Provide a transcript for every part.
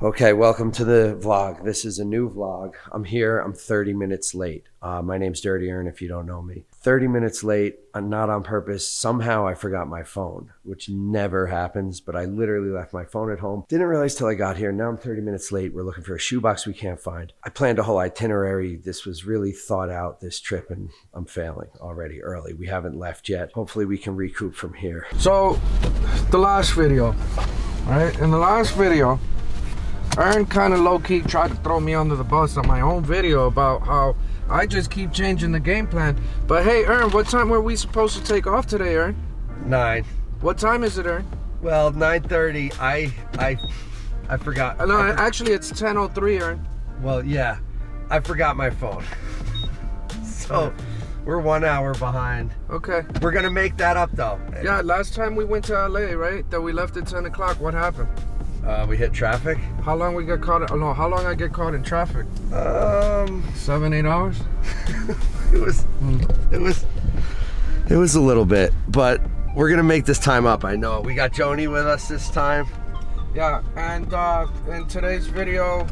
Okay, welcome to the vlog. This is a new vlog. I'm here, I'm 30 minutes late. My name's Dirty Ern if you don't know me. 30 minutes late, not on purpose. Somehow I forgot my phone, which never happens, but I literally left my phone at home. Didn't realize till I got here. Now I'm 30 minutes late. We're looking for a shoebox we can't find. I planned a whole itinerary. This was really thought out, this trip, and I'm failing already early. We haven't left yet. Hopefully we can recoup from here. So, the last video, right? In the last video, Ern kind of low-key tried to throw me under the bus on my own video about how I just keep changing the game plan. But hey, Ern, what time were we supposed to take off today, Ern? 9. What time is it, Ern? Well, 9:30. I forgot. No, actually it's 10:03, Ern. Well, yeah, I forgot my phone. So we're 1 hour behind. Okay. We're gonna make that up though. Yeah, last time we went to LA, right? That we left at 10 o'clock. What happened? We hit traffic. How long we get caught? Oh no, how long I get caught in traffic? 7-8 hours. It was a little bit, but we're gonna make this time up. I know. We got Joni with us this time. Yeah, and in today's video,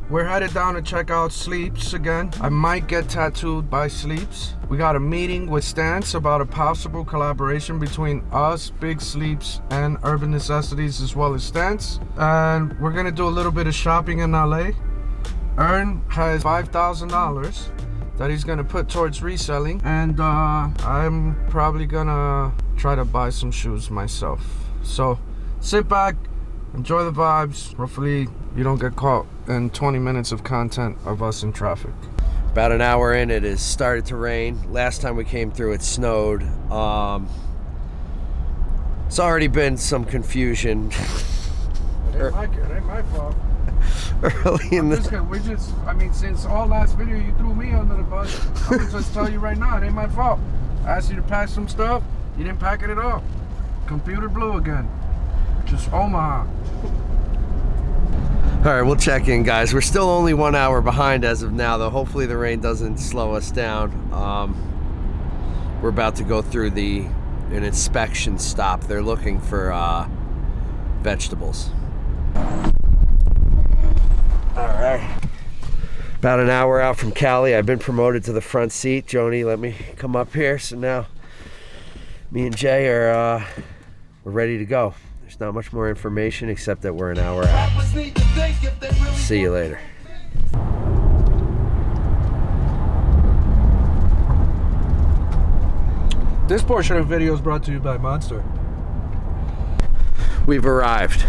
we're headed down to check out Sleeps again. I might get tattooed by Sleeps. We got a meeting with Stance about a possible collaboration between us, Big Sleeps, and Urban Necessities, as well as Stance. And we're gonna do a little bit of shopping in LA. Ern has $5,000 that he's gonna put towards reselling. And I'm probably gonna try to buy some shoes myself. So sit back, enjoy the vibes. Hopefully you don't get caught in 20 minutes of content of us in traffic. About an hour in, it has started to rain. Last time we came through, it snowed. It's already been some confusion. It ain't my fault. Early in I mean, since all last video you threw me under the bus, I'm gonna just tell you right now, it ain't my fault. I asked you to pack some stuff, you didn't pack it at all. Computer blew again. Just Omaha. All right, we'll check in, guys. We're still only 1 hour behind as of now, though. Hopefully the rain doesn't slow us down. We're about to go through an inspection stop. They're looking for vegetables. All right. About an hour out from Cali. I've been promoted to the front seat. Joni let me come up here, so now me and Jay are we're ready to go. There's not much more information except that we're an hour out. See you later. This portion of the video is brought to you by Monster. We've arrived.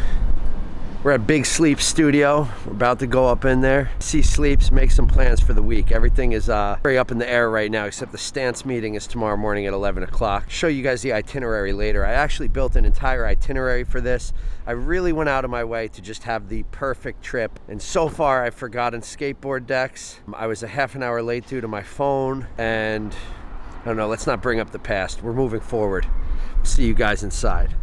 We're at Big Sleep Studio. We're about to go up in there, see Sleeps, make some plans for the week. Everything is very up in the air right now, except the Stance meeting is tomorrow morning at 11 o'clock. Show you guys the itinerary later. I actually built an entire itinerary for this. I really went out of my way to just have the perfect trip. And so far, I've forgotten skateboard decks. I was a half an hour late due to my phone. And I don't know, let's not bring up the past. We're moving forward. See you guys inside.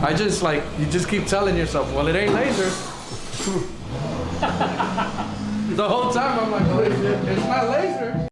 I just you just keep telling yourself, well, it ain't laser. The whole time I'm like, well, it's not laser.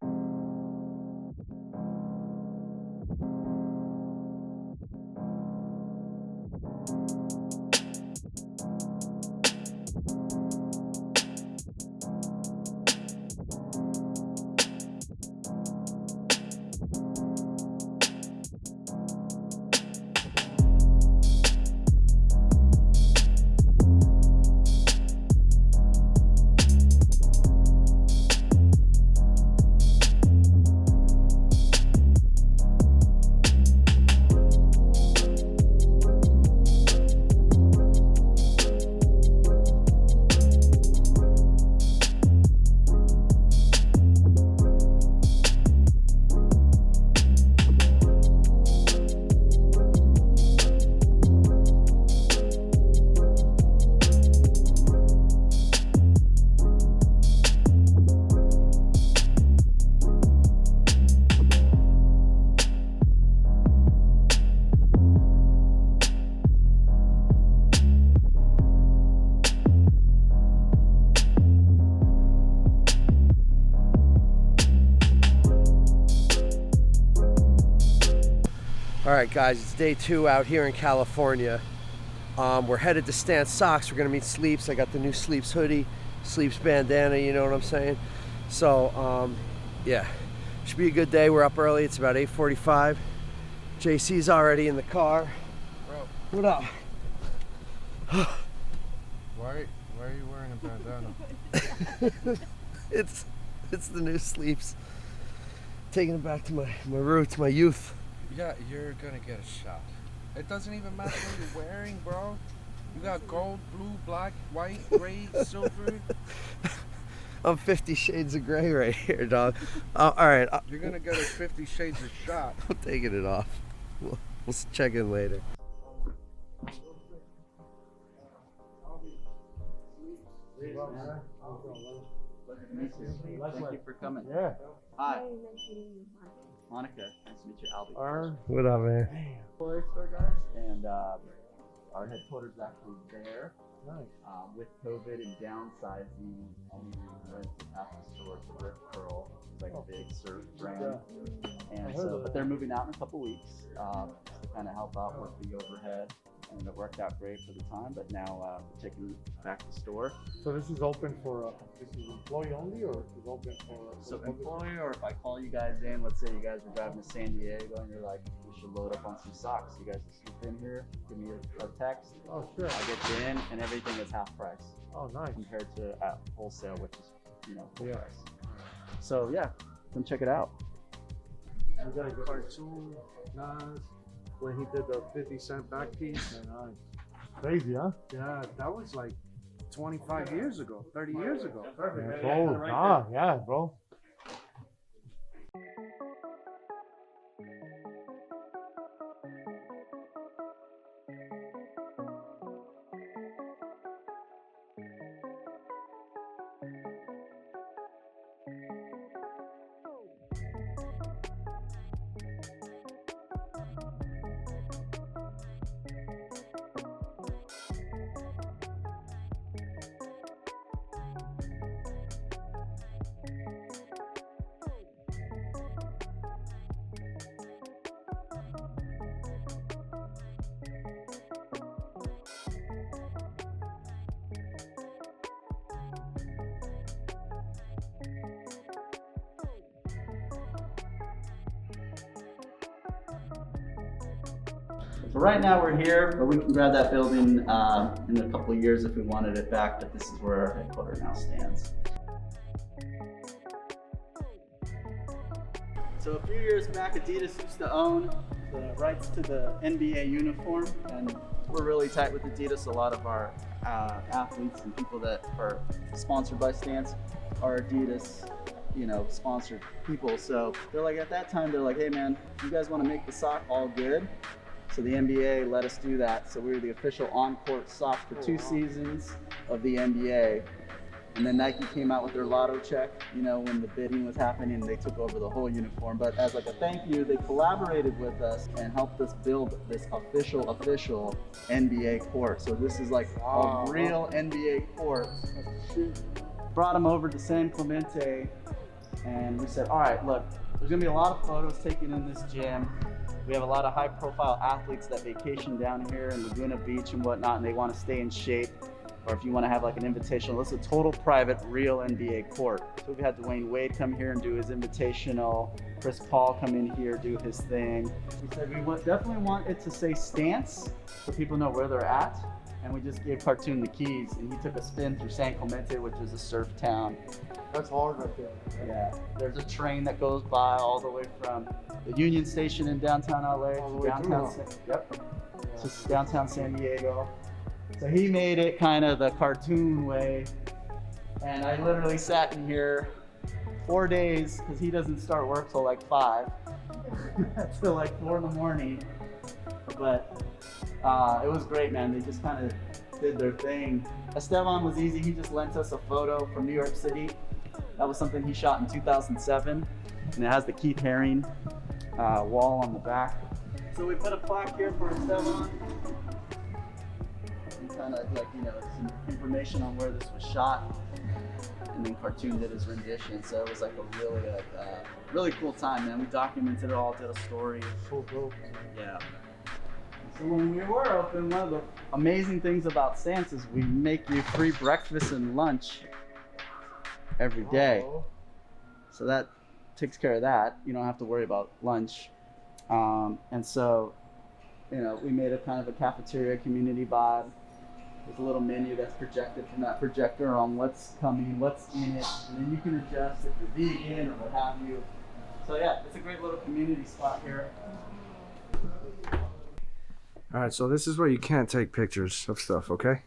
right, guys, it's day 2 out here in California. We're headed to Stance Socks. We're gonna meet Sleeps. I got the new Sleeps hoodie, Sleeps bandana, you know what I'm saying? So, yeah, should be a good day. We're up early. It's about 8:45. JC's already in the car. Bro, What up? why are you wearing a bandana? It's the new Sleeps. Taking it back to my roots, my youth. Yeah, you're gonna get a shot. It doesn't even matter what you're wearing, bro. You got gold, blue, black, white, gray, silver. I'm 50 shades of gray right here, dog. All right. You're gonna get a 50 shades of shot. I'm taking it off. We'll check in later. Thank you for coming. Yeah. Hi. Monica. Nice to meet you, Albie. Ern, what up, man? Toy store guys, and our headquarters is actually there. Nice. With COVID and downsizing, only rent half the store to Rip Curl. It's like a big surf brand. And so, but they're moving out in a couple weeks to kind of help out with the overhead. And it worked out great for the time, but now we're taking back the store. So this is open for, this is employee only, or is open for? So employee, or if I call you guys in, let's say you guys are driving to San Diego and you're like, we should load up on some socks. You guys just swoop in here, give me a text. Oh, sure. I'll get you in, and everything is half price Oh, nice. compared to wholesale, which is, full Yeah. price. So yeah, come check it out. We got a cartoon, Nas, when he did the 50-cent back piece. Crazy, huh? Yeah, that was like 25 years ago, 30 years ago. Yeah, bro. Yeah, bro. So right now we're here, but we can grab that building in a couple of years if we wanted it back, but this is where our headquarters now stands. So a few years back, Adidas used to own the rights to the NBA uniform, and we're really tight with Adidas. A lot of our athletes and people that are sponsored by Stance are Adidas, sponsored people. So they're like, at that time, they're like, hey man, you guys want to make the sock all good? So the NBA let us do that. So we were the official on-court sock for 2 seasons of the NBA. And then Nike came out with their lotto check, when the bidding was happening, and they took over the whole uniform. But as like a thank you, they collaborated with us and helped us build this official NBA court. So this is like a real NBA court. Brought them over to San Clemente, and we said, all right, look, there's gonna be a lot of photos taken in this gym. We have a lot of high profile athletes that vacation down here in Laguna Beach and whatnot, and they want to stay in shape. Or if you want to have like an invitational, this is a total private, real NBA court. So we had Dwayne Wade come here and do his invitational, Chris Paul come in here, do his thing. We said we definitely want it to say Stance so people know where they're at. And we just gave Cartoon the keys, and he took a spin through San Clemente, which is a surf town. That's hard right there. Yeah, there's a train that goes by all the way from the Union Station in downtown LA to downtown San Diego. So he made it kind of the cartoon way, and I literally sat in here 4 days because he doesn't start work till like 5, till like 4 in the morning. But it was great, man. They just kind of did their thing. Esteban was easy. He just lent us a photo from New York City. That was something he shot in 2007, and it has the Keith Haring wall on the back. So we put a plaque here for Esteban. And kind of like, some information on where this was shot. and then Cartoon did his rendition. So it was like a really cool time, man. We documented it all, did a story. So dope. Yeah. So when we were open, one of the amazing things about Stance is we make you free breakfast and lunch every day. Oh. So that takes care of that. You don't have to worry about lunch. And so, you know, we made a kind of a cafeteria community vibe. There's a little menu that's projected from that projector on what's coming, what's in it, and then you can adjust if you're vegan or what have you. So yeah, it's a great little community spot here. All right, so this is where you can't take pictures of stuff, okay?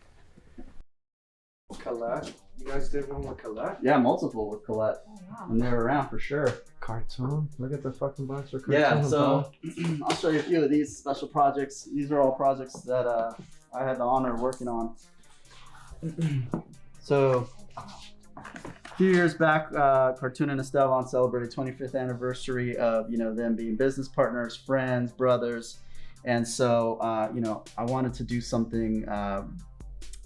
Colette. You guys did one with Colette? Yeah, multiple with Colette. When they were around, for sure. Cartoon. Look at the fucking box for Cartoon. Yeah, so I'll show you a few of these special projects. These are all projects that I had the honor of working on. So a few years back, Cartoon and Esteban celebrated 25th anniversary of, you know, them being business partners, friends, brothers. And so, you know, I wanted to do something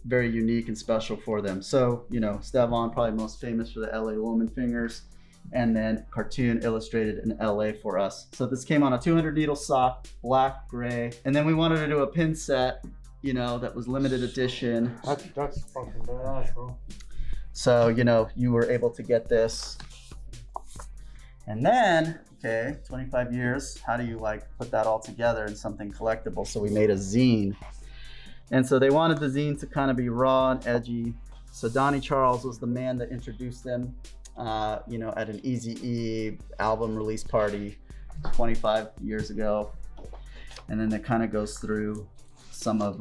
very unique and special for them. So, you know, Esteban, probably most famous for the LA woman fingers, and then Cartoon illustrated in LA for us. So this came on a 200 needle sock, black, gray, and then we wanted to do a pin set, you know, that was limited edition. That's fucking badass, bro. So, you know, you were able to get this. And then, okay, 25 years, how do you like put that all together in something collectible? So we made a zine. And so they wanted the zine to kind of be raw and edgy. So Donnie Charles was the man that introduced them, you know, at an Eazy-E album release party 25 years ago. And then it kind of goes through some of,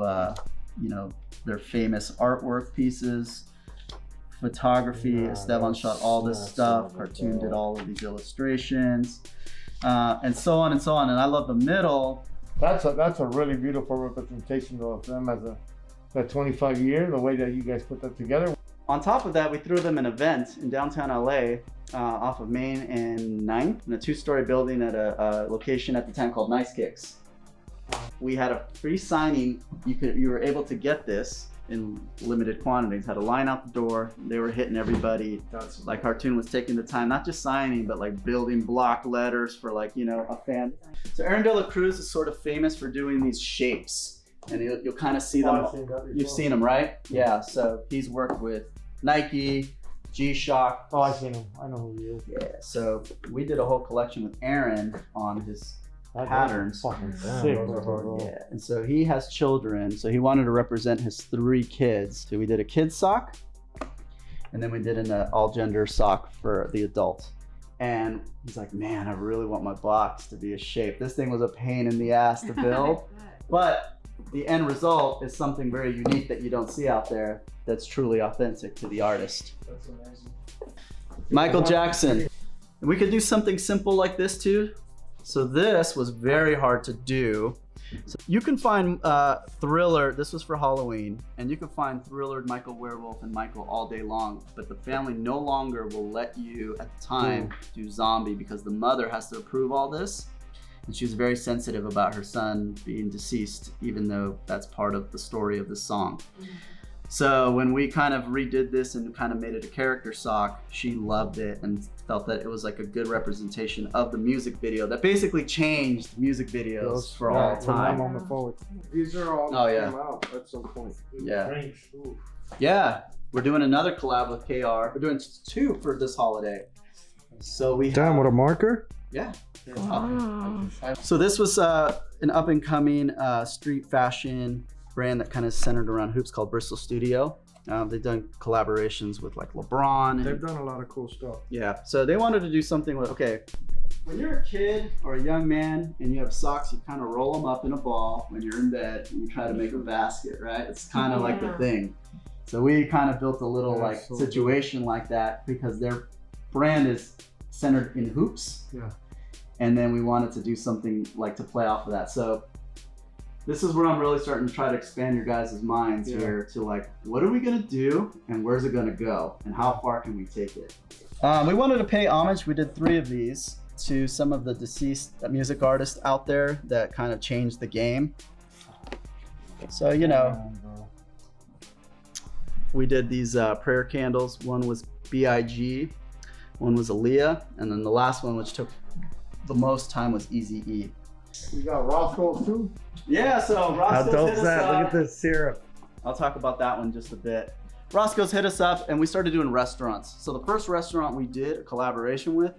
you know, their famous artwork pieces, photography. Yeah, Esteban shot all this stuff. Cartoon did all of these illustrations, and so on and so on. And I love the middle. That's a really beautiful representation of them as that 25 year, the way that you guys put that together. On top of that, we threw them an event in downtown LA off of Main and 9th in a 2-story building at a location at the time called Nice Kicks. We had a free signing. You were able to get this in limited quantities. Had a line out the door. They were hitting everybody. Like Cartoon was taking the time, not just signing, but like building block letters for, like, you know, a fan. So Ern de la Cruz is sort of famous for doing these shapes, and you'll kind of see them. I've seen that before. You've seen them, right? Yeah. So he's worked with Nike, G-Shock. Oh, I've seen him. I know who he is. Yeah. So we did a whole collection with Aaron on his That patterns. Fucking sick, bro. Yeah, and so he has children, so he wanted to represent his 3 kids. So we did a kid sock, and then we did an all gender sock for the adult. And he's like, man, I really want my box to be a shape. This thing was a pain in the ass to build, but the end result is something very unique that you don't see out there that's truly authentic to the artist. That's amazing. Michael Jackson. We could do something simple like this too. So this was very hard to do. So you can find Thriller, this was for Halloween, and you can find Thriller, Michael Werewolf, and Michael all day long, but the family no longer will let you, at the time, do Zombie because the mother has to approve all this. And she was very sensitive about her son being deceased, even though that's part of the story of the song. So when we kind of redid this and kind of made it a character sock, she loved it and felt that it was like a good representation of the music video that basically changed music videos for all time. On the forward. These are all Oh, yeah. came out at some point. Yeah. Drinks, ooh. Yeah, we're doing another collab with KR. We're doing 2 for this holiday. So we Damn, have, what a marker. yeah. So this was an up and coming street fashion brand that kind of centered around hoops called Bristol Studio. They've done collaborations with like LeBron. They've done a lot of cool stuff. Yeah, so they wanted to do something with, okay, when you're a kid or a young man and you have socks, you kind of roll them up in a ball when you're in bed and you try to make a basket, right? It's kind of like the thing. So we kind of built a little like situation like that because their brand is centered in hoops. Yeah. And then we wanted to do something like to play off of that. So this is where I'm really starting to try to expand your guys' minds here to like, what are we gonna do and where's it gonna go and how far can we take it? We wanted to pay homage. We did 3 of these to some of the deceased music artists out there that kind of changed the game. So, you know, we did these prayer candles. One was BIG, one was Aaliyah, and then the last one, which took the most time, was Easy E. We got Roscoe's too. Yeah, so How Roscoe's dope hit is us that? up. Look at this syrup. I'll talk about that one just a bit. Roscoe's hit us up and we started doing restaurants. So the first restaurant we did a collaboration with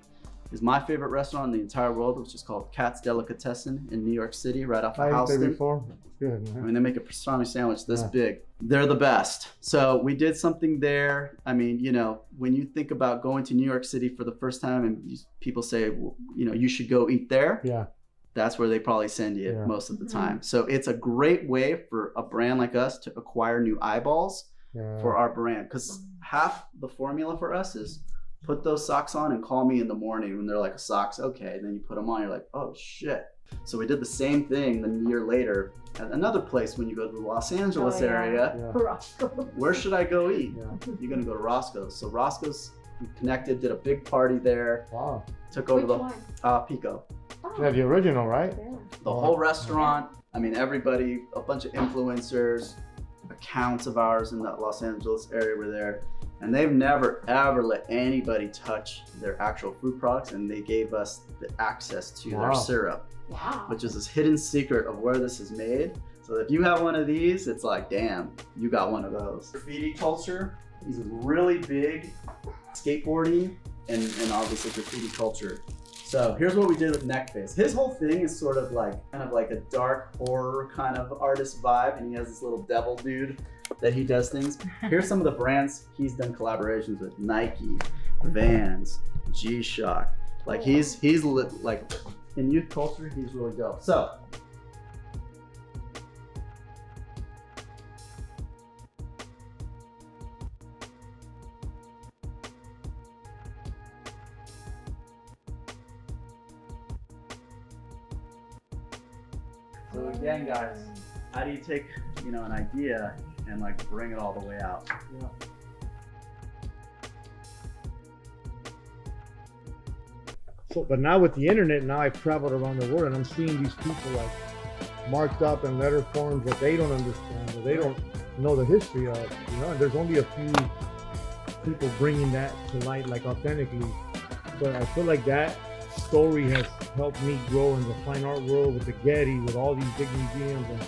is my favorite restaurant in the entire world, which is called Cat's Delicatessen in New York City, right off of I ate there Houston. before. It's good, I man. mean, they make a pastrami sandwich this Yeah. big. They're the best. So we did something there. I mean, you know, when you think about going to New York City for the first time and people say, well, you know, you should go eat there. Yeah. That's where they probably send you Yeah. most of the time. So it's a great way for a brand like us to acquire new eyeballs Yeah. for our brand. Because half the formula for us is put those socks on and call me in the morning when they're like, socks, okay. And then you put them on, you're like, oh shit. So we did the same thing then a year later at another place when you go to the Los Angeles area. Yeah. Roscoe. Where should I go eat? Yeah. You're gonna go to Roscoe's. So Roscoe's, we connected, did a big party there, Wow. took over Which the one? Pico. Oh, Yeah, the original, right? yeah. The whole restaurant, I mean, everybody, a bunch of influencers, accounts of ours in that Los Angeles area were there. And they've never, ever let anybody touch their actual food products. And they gave us the access to their Wow. syrup, Wow. which is this hidden secret of where this is made. So if you have one of these, it's like, damn, you got one of those. Graffiti culture is really big, skateboarding, and obviously graffiti culture. So here's what we did with Neckface. His whole thing is sort of like, kind of like a dark horror kind of artist vibe, and he has this little devil dude that he does things. Here's some of the brands he's done collaborations with: Nike, Vans, G-Shock. Like he's like in youth culture, he's really dope. So So again, guys, how do you take, you know, an idea and like bring it all the way out? Yeah. So, but now with the internet, now I've traveled around the world and I'm seeing these people like marked up in letter forms that they don't understand or they don't know the history of, you know, and there's only a few people bringing that to light like authentically. So I feel like that story has helped me grow in the fine art world with the Getty, with all these big museums and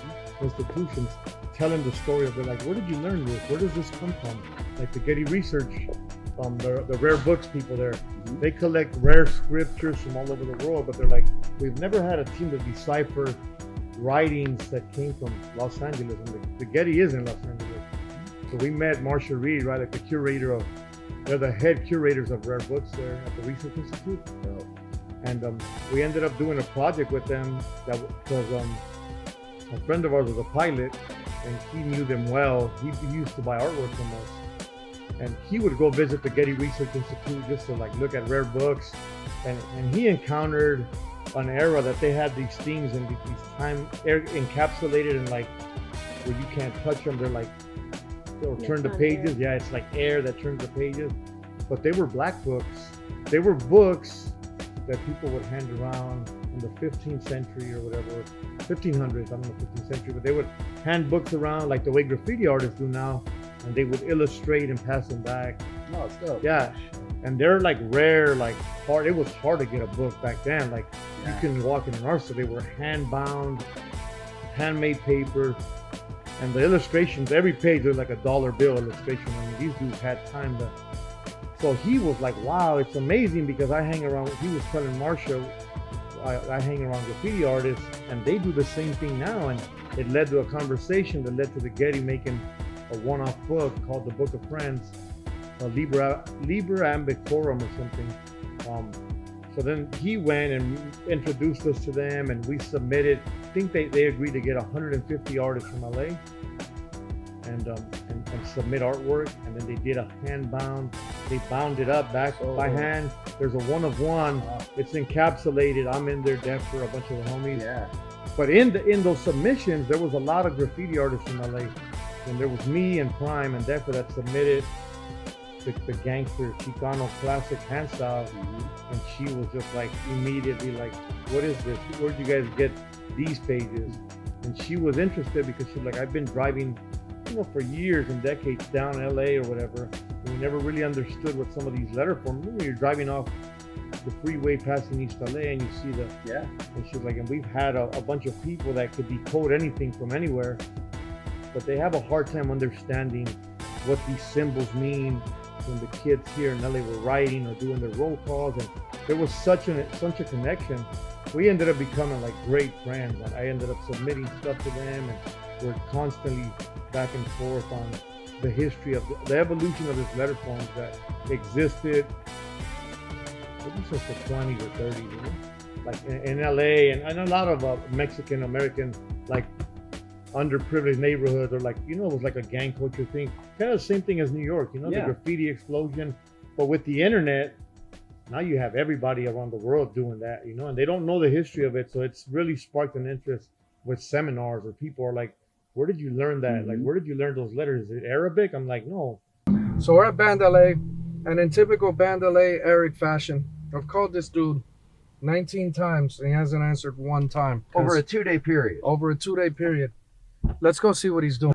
institutions, telling the story of it, like, where did you learn this? Where does this come from? Like the Getty Research, the rare books people there, they collect rare scriptures from all over the world, but they're like, we've never had a team to decipher writings that came from Los Angeles, and the Getty is in Los Angeles. So we met Marsha Reed, right, like the curator of, they're the head curators of rare books there at the Research Institute. And we ended up doing a project with them that because a friend of ours was a pilot and he knew them well. He used to buy artwork from us. And he would go visit the Getty Research Institute just to like look at rare books. And he encountered an era that they had these things and these time encapsulated in like where you can't touch them. They're like, they'll turn the pages. Yeah, it's like air that turns the pages. But they were black books. They were books that people would hand around in the 15th century or whatever, 1500s, I don't know, 15th century, but they would hand books around like the way graffiti artists do now, and they would illustrate and pass them back. Oh, it's dope. Yeah, and they're like rare, like hard, it was hard to get a book back then, like Yeah. you couldn't walk in an art store, they were hand bound, handmade paper, and the illustrations, every page was like a dollar bill illustration. I mean, these dudes had time to. So he was like, wow, it's amazing because I hang around, he was telling Marsha, I hang around graffiti artists and they do the same thing now. And it led to a conversation that led to the Getty making a one-off book called The Book of Friends, Libra Ambicorum or something. So then he went and introduced us to them and we submitted, I think they agreed to get 150 artists from LA and submit artwork, and then they did a hand bound. They bound it up back by hand. There's a one of one. It's encapsulated. I'm in there, Def, for a bunch of the homies. Yeah. But in those submissions, there was a lot of graffiti artists from LA, and there was me and Prime and Def that submitted the gangster Chicano classic hand style, and she was just like immediately like, "What is this? Where'd you guys get these pages?" And she was interested because she's like, "I've been driving for years and decades down LA or whatever, we never really understood what some of these letter forms. When you're driving off the freeway passing East LA and you see the, and she's like, and we've had a bunch of people that could decode anything from anywhere, but they have a hard time understanding what these symbols mean when the kids here in LA were writing or doing their roll calls. And there was such a connection. We ended up becoming like great friends. I ended up submitting stuff to them, and we're constantly back and forth on the history of the evolution of this letter forms that existed maybe since the 20s or 30s, you know? Like in LA and a lot of Mexican American, like underprivileged neighborhoods, or like, you know, it was like a gang culture thing. Kind of the same thing as New York, you know, the graffiti explosion. But with the internet, now you have everybody around the world doing that, you know, and they don't know the history of it. So it's really sparked an interest with seminars where people are like, where did you learn that? Like, where did you learn those letters? Is it Arabic? I'm like, no. So we're at BannedLA, and in typical BannedLA Eric fashion, I've called this dude 19 times and he hasn't answered one time. Over a 2-day period. Over a 2-day period. Let's go see what he's doing.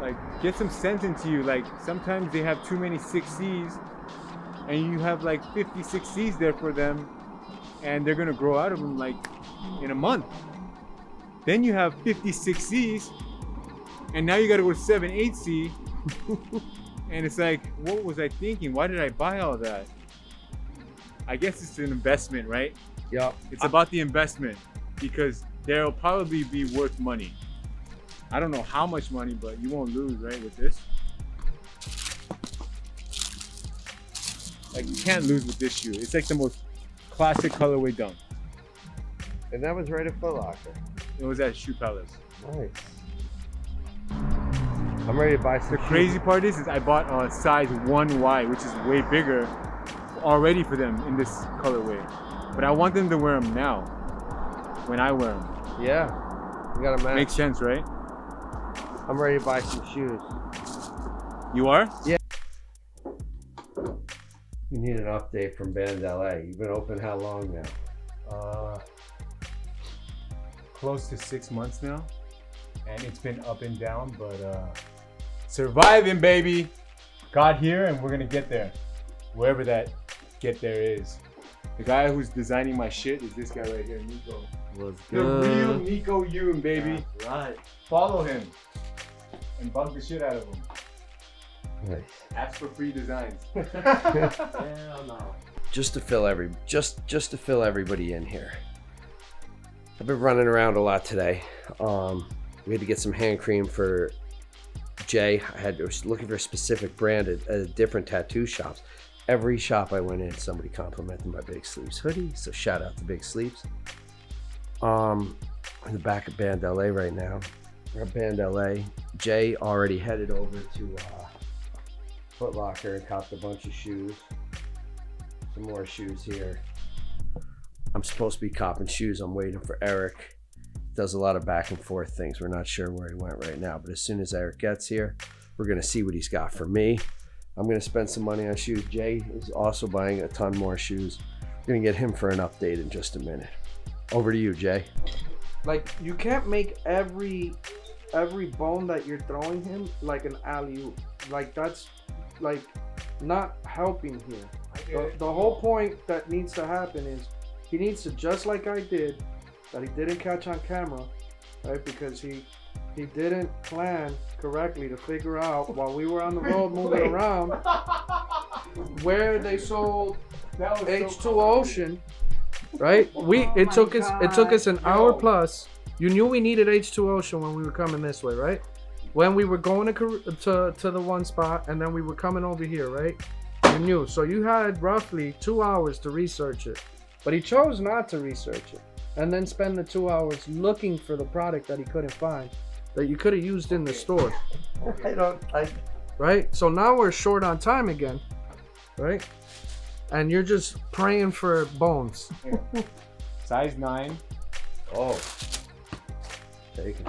Like, get some sense into you. Like, sometimes they have too many 6Cs and you have like 50 6Cs there for them, and they're gonna grow out of them like in a month. Then you have 50 6Cs and now you gotta go to 7 8C and it's like, what was I thinking? Why did I buy all that? I guess it's an investment, right? Yeah. It's about the investment, because they'll probably be worth money. I don't know how much money, but you won't lose, right, with this? Like, you can't lose with this shoe. It's like the most classic colorway dunk. And that was right at Foot Locker. It was at Shoe Palace. Nice. I'm ready to buy some The crazy part is I bought a size 1Y, which is way bigger, already for them in this colorway. But I want them to wear them now, when I wear them. Yeah. You gotta match. Makes sense, right? I'm ready to buy some shoes. You are? Yeah. You need an update from BannedLA. You've been open how long now? Close to 6 months now, and it's been up and down, but surviving, baby. Got here, and we're gonna get there, wherever that get there is. The guy who's designing my shit is this guy right here, Nico. What's The good? real Nico Yoon, baby. That's right. Follow him and bug the shit out of him. Nice. Ask for free designs. Hell no. Just to fill everybody in here. I've been running around a lot today. We had to get some hand cream for Jay. I was looking for a specific brand at different tattoo shops. Every shop I went in, somebody complimented my Big Sleeves hoodie. So shout out to Big Sleeves. In the back of BannedLA right now. We're at BannedLA. Jay already headed over to Foot Locker and copped a bunch of shoes. Some more shoes here. I'm supposed to be copping shoes. I'm waiting for Eric. Does a lot of back and forth things. We're not sure where he went right now, but as soon as Eric gets here, we're gonna see what he's got for me. I'm gonna spend some money on shoes. Jay is also buying a ton more shoes. We're gonna get him for an update in just a minute. Over to you, Jay. Like, you can't make every bone that you're throwing him like an alley-oop. Like, that's like not helping here. The whole point that needs to happen is he needs to, just like I did, that he didn't catch on camera, right? Because he didn't plan correctly to figure out while we were on the road moving around where they sold H2O Ocean, right? It took us an hour plus. You knew we needed H2O Ocean when we were coming this way, right? When we were going to the one spot and then we were coming over here, right? You knew. So you had roughly 2 hours to research it. But he chose not to research it and then spend the 2 hours looking for the product that he couldn't find that you could have used in the store. Right? So now we're short on time again, right? And you're just praying for bones. Size 9. Oh. Take it.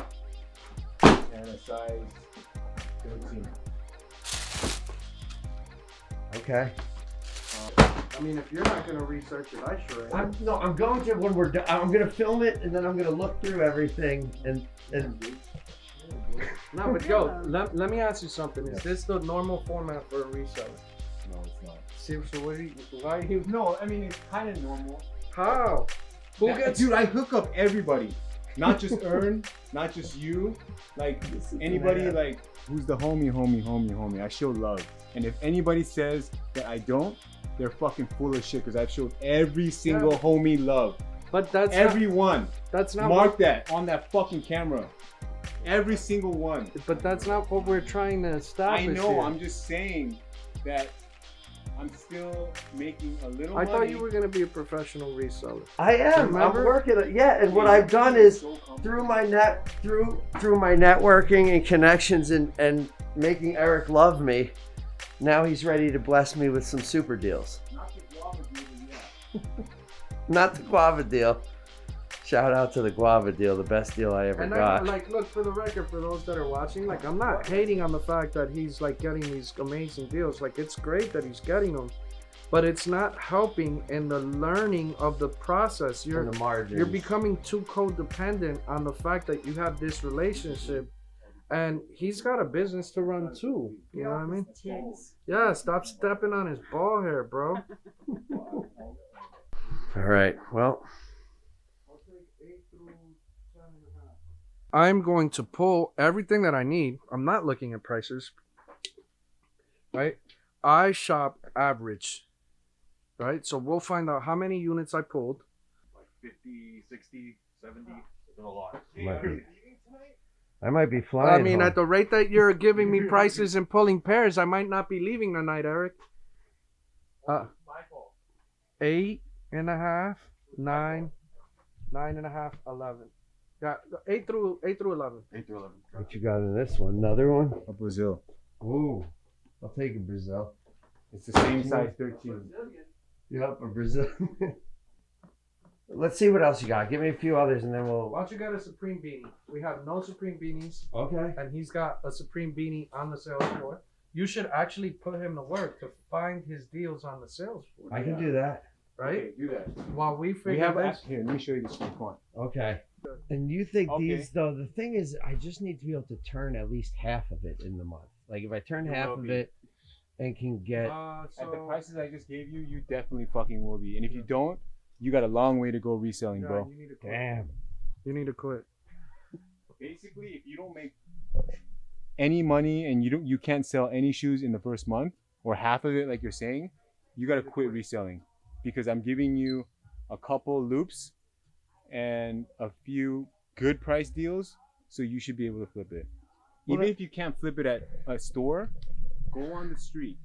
And a size 13. Okay. I mean, if you're not gonna research it, I sure am. I'm going to when we're done. I'm gonna film it and then I'm gonna look through everything and No, but yo, let me ask you something. Is this the normal format for a reseller? No, it's not. See, so why are you? No, I mean it's kind of normal. How? Who gets? Dude, I hook up everybody, not just Ern, not just you, like anybody like who's the homie. I show love, and if anybody says that I don't, they're fucking full of shit because I've showed every single homie love. But that's everyone. That's not. Mark that on that fucking camera. Every single one. But that's not what we're trying to establish. I know. Here. I'm just saying that I'm still making a little. I money. thought you were gonna be a professional reseller. I am. Remember? I'm working it. Yeah, and what I've done is through my networking and connections and making Eric love me. Now he's ready to bless me with some super deals. Not the guava deal, yeah. Not the guava deal. Shout out to the guava deal, the best deal I ever And got. like, look, for the record, for those that are watching, like, I'm not hating on the fact that he's like getting these amazing deals. Like, it's great that he's getting them, but it's not helping in the learning of the process. And the margins. You're becoming too codependent on the fact that you have this relationship, and he's got a business to run too. You know what I mean? Yeah, stop stepping on his ball hair, bro. All right. Well, I'm going to pull everything that I need. I'm not looking at prices, right? I shop average, right? So we'll find out how many units I pulled. Like 50, 60, 70, a lot. I might be flying. I mean, home. at the rate that you're giving me prices and pulling pairs, I might not be leaving tonight, Eric. 8.5, 9, 9.5, 11. Yeah, 8 through 11. 8 through 11. What you got in this one? Another one? A Brazil. Ooh, I'll take a Brazil. It's the same size 13. Yep, a Brazil. Let's see what else you got. Give me a few others and then we'll. Why don't you get a Supreme beanie? We have no Supreme beanies, Okay. and he's got a Supreme beanie on the sales floor. You should actually put him to work to find his deals on the sales floor. I can do that. Right? Okay, do that. While we We figure have this. here. Let me show you this one. Okay. And you think Okay. these though? The thing is, I just need to be able to turn at least half of it in the month. Like if I turn half of it and can get. At the prices I just gave you, you definitely fucking will be. And if you don't, you got a long way to go reselling, Yeah, bro. you need to quit. Damn. You need to quit. Basically, if you don't make any money and you can't sell any shoes in the first month or half of it, like you're saying, you got to quit reselling, because I'm giving you a couple loops and a few good price deals, so you should be able to flip it. Even if you can't flip it at a store, go on the street,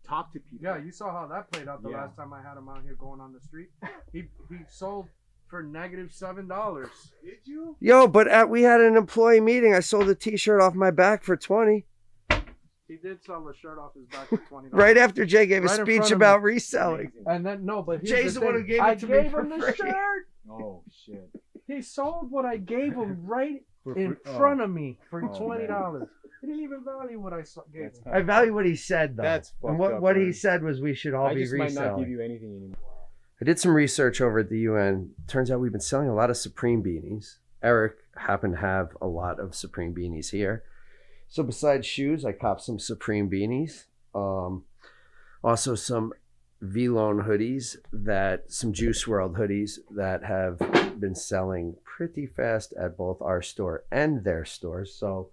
talk to people. Yeah, you saw how that played out the Yeah. last time I had him out here going on the street. He sold for -$7. Did you? Yo, but we had an employee meeting. I sold a T-shirt off my back for 20. He did sell a shirt off his back for $20. Right after Jay gave a Right in front speech of about me. reselling. And then no, but here's Jay's the the one thing. who gave it I to me gave for him the free. shirt. Oh shit. He sold what I gave him right For in free? front of me for Oh, $20. He didn't even value what I gave him. I value what he said though. That's and fucked up, what he man. said was we should all I be just might not give reselling. you anything anymore. I did some research over at the UN. Turns out we've been selling a lot of Supreme beanies. Eric happened to have a lot of Supreme beanies here. So besides shoes, I copped some Supreme beanies. Also some V-Lone hoodies, some Juice World hoodies that have been selling pretty fast at both our store and their stores. So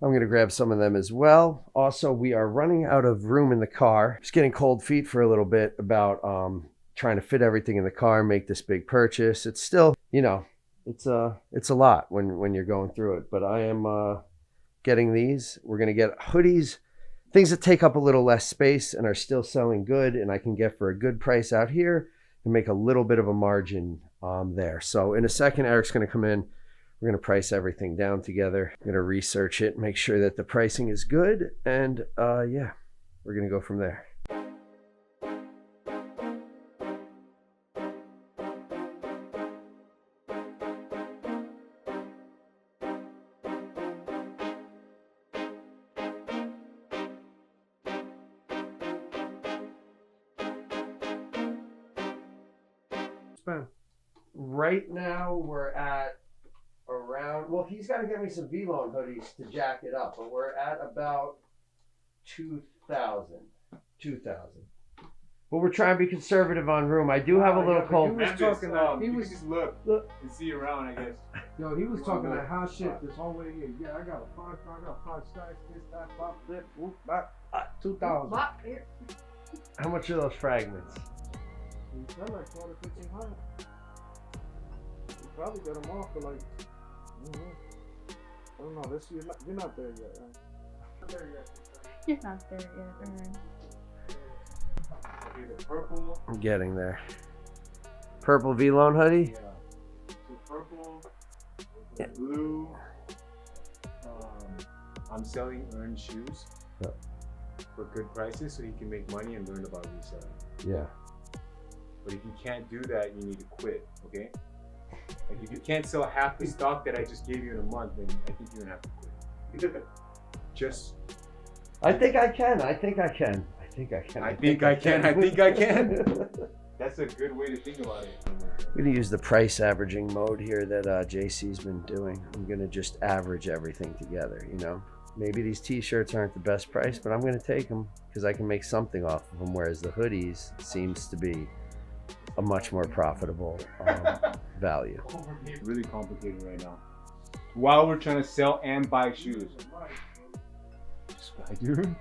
I'm going to grab some of them as well. Also, we are running out of room in the car. Just getting cold feet for a little bit about trying to fit everything in the car, make this big purchase. It's still, it's a lot when you're going through it. But I am getting these. We're going to get hoodies, things that take up a little less space and are still selling good, and I can get for a good price out here and make a little bit of a margin there. So in a second, Eric's going to come in. We're going to price everything down together. I'm going to research it, make sure that the pricing is good, and yeah, we're going to go from there. Right now we're at around Well, he's got to get me some V-Loan hoodies to jack it up, but we're at about 2,000. 2,000. But we're trying to be conservative on room. I do have a little cold. He was talking that. He you was can just look and see around, I guess. Yo, he was talking that hot shit this whole way here. Yeah, I got five stacks, this, that, pop, flip, whoop, back, 2,000. How much are those fragments? You said like 12 to 1,500. You probably get them off for like, I don't know. You're not there yet, right? Not there yet. You're not there yet, Ern. Okay, the purple. I'm getting there. Purple V-Loan hoodie? Yeah. So purple, the blue. I'm selling Ern shoes for good prices so he can make money and learn about reselling. Yeah. But if you can't do that, you need to quit, okay? Like if you can't sell half the stock that I just gave you in a month, then I think you're gonna have to quit. Just. I think I can. That's a good way to think about it. I'm gonna use the price averaging mode here that JC's been doing. I'm gonna just average everything together, you know? Maybe these t-shirts aren't the best price, but I'm gonna take them because I can make something off of them, whereas the hoodies seems to be a much more profitable value. Really complicated right now. While we're trying to sell and buy shoes. This guy, dude.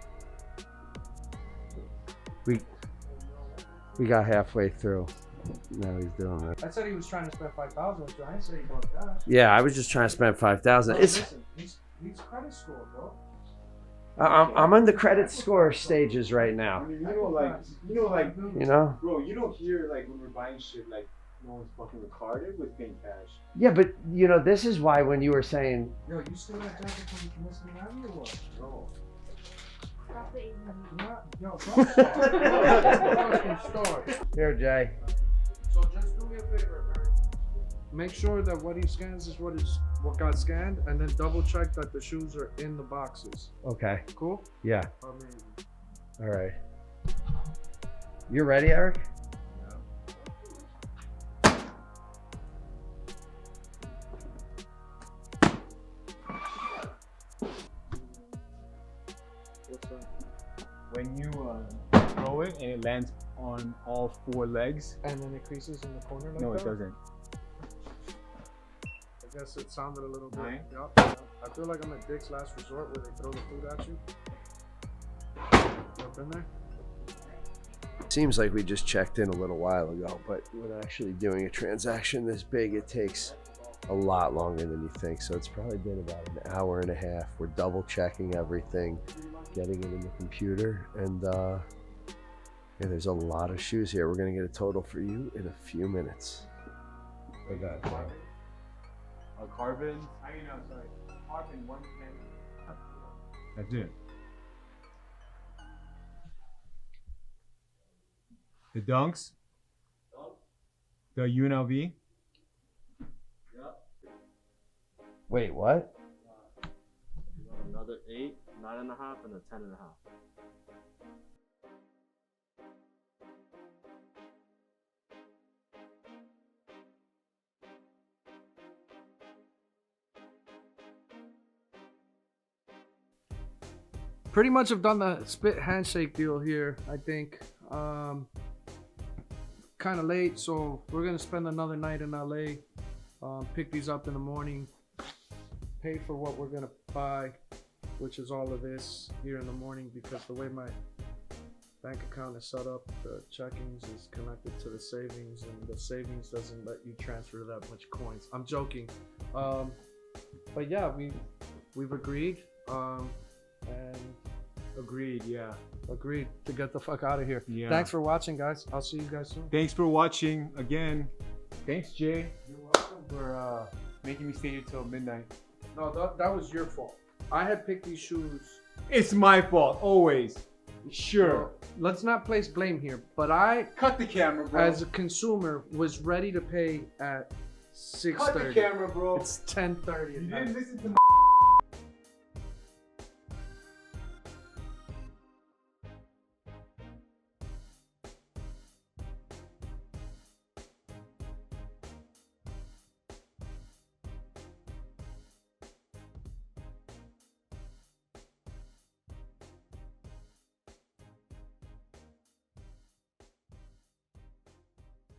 We got halfway through. Now he's doing it. I said he was trying to spend 5,000, so I didn't say he bought that. Yeah, I was just trying to spend 5,000. Listen, he's credit score, bro. I'm on the credit score stages right now. I mean, you know, bro, you don't hear like when we're buying shit like no one's fucking retarded with paying cash. Yeah, but you know, this is why when you were saying, Yo, you still got jacket from Missing Avenue or what? No. Stop it. Yo, don't start. here, Jay. So just do me a favor, man. Make sure that what he scans is what got scanned, and then double check that the shoes are in the boxes. Okay. Cool? Yeah. Amazing. All right. You ready, Eric? What's that? When you throw it and it lands on all four legs. And then it creases in the corner like No, that? it doesn't. I guess it sounded a little bit. Nine? Yup. I feel like I'm at Dick's Last Resort where they throw the food at you. You ever been there? Seems like we just checked in a little while ago, but when actually doing a transaction this big, it takes a lot longer than you think. So it's probably been about an hour and a half. We're double checking everything, getting it in the computer, and yeah, there's a lot of shoes here. We're gonna get a total for you in a few minutes. Look at that. A carbon. Carbon 110. That's it. The dunks. The UNLV. Wait, what? Another 8, 9.5, and a 10.5. Pretty much have done the split handshake deal here, I think. Kind of late, so we're gonna spend another night in LA. Pick these up in the morning. Pay for what we're gonna buy, which is all of this here in the morning, because the way my bank account is set up, the checkings is connected to the savings, and the savings doesn't let you transfer that much coins. I'm joking. But yeah, we've agreed. And Agreed, yeah. agreed to get the fuck out of here. Yeah. Thanks for watching, guys. I'll see you guys soon. Thanks for watching again. Thanks, Jay. You're welcome. For making me stay here till midnight. No, that was your fault. I had picked these shoes. It's my fault, always. Sure. Let's not place blame here, but I, Cut the camera, bro. as a consumer, was ready to pay at 6:30. Cut the camera, bro. It's 10:30. You didn't listen to my